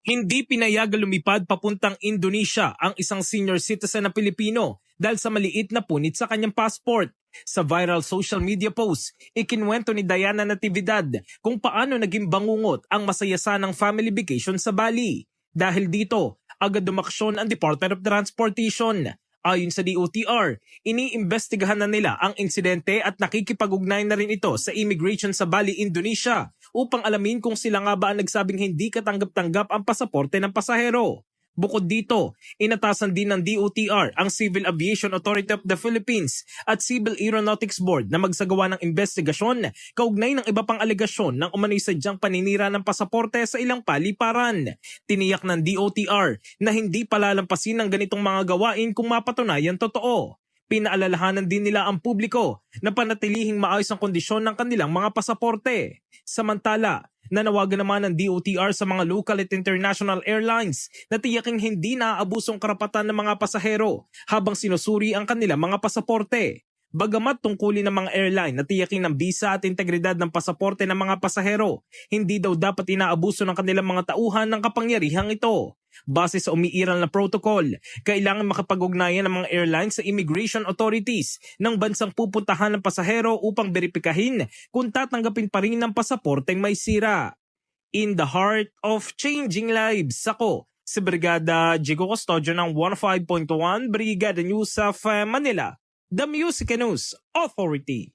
Hindi pinayagan lumipad papuntang Indonesia ang isang senior citizen na Pilipino dahil sa maliit na punit sa kanyang passport. Sa viral social media post, ikinwento ni Diana Natividad kung paano naging bangungot ang masayasanang family vacation sa Bali. Dahil dito, agad dumaksyon ang Department of Transportation. Ayon sa DOTR, iniimbestigahan na nila ang insidente at nakikipag-ugnay na rin ito sa immigration sa Bali, Indonesia upang alamin kung sila nga ba ang nagsabing hindi katanggap-tanggap ang pasaporte ng pasahero. Bukod dito, inatasan din ng DOTR ang Civil Aviation Authority of the Philippines at Civil Aeronautics Board na magsagawa ng investigasyon kaugnay ng iba pang alegasyon ng umano'y sadyang paninira ng pasaporte sa ilang paliparan. Tiniyak ng DOTR na hindi palalampasin ng ganitong mga gawain kung mapatunayan totoo. Pinaalalahanan din nila ang publiko na panatilihing maayos ang kondisyon ng kanilang mga pasaporte. Samantala, nanawagan naman ng DOTR sa mga local at international airlines na tiyaking hindi naaabusong karapatan ng mga pasahero habang sinusuri ang kanilang mga pasaporte. Bagamat tungkulin ng mga airline na tiyaking ng bisa at integridad ng pasaporte ng mga pasahero, hindi daw dapat inaabuso ng kanilang mga tauhan ng kapangyarihang ito. Base sa umiiral na protocol, kailangan makapag-ugnayan ng mga airlines sa immigration authorities ng bansang pupuntahan ng pasahero upang beripikahin kung tatanggapin pa rin ng pasaporteng may sira. In the heart of changing lives, ako si Brigada Jigo Custodio ng 105.1 Brigada News of Manila, The Music News Authority.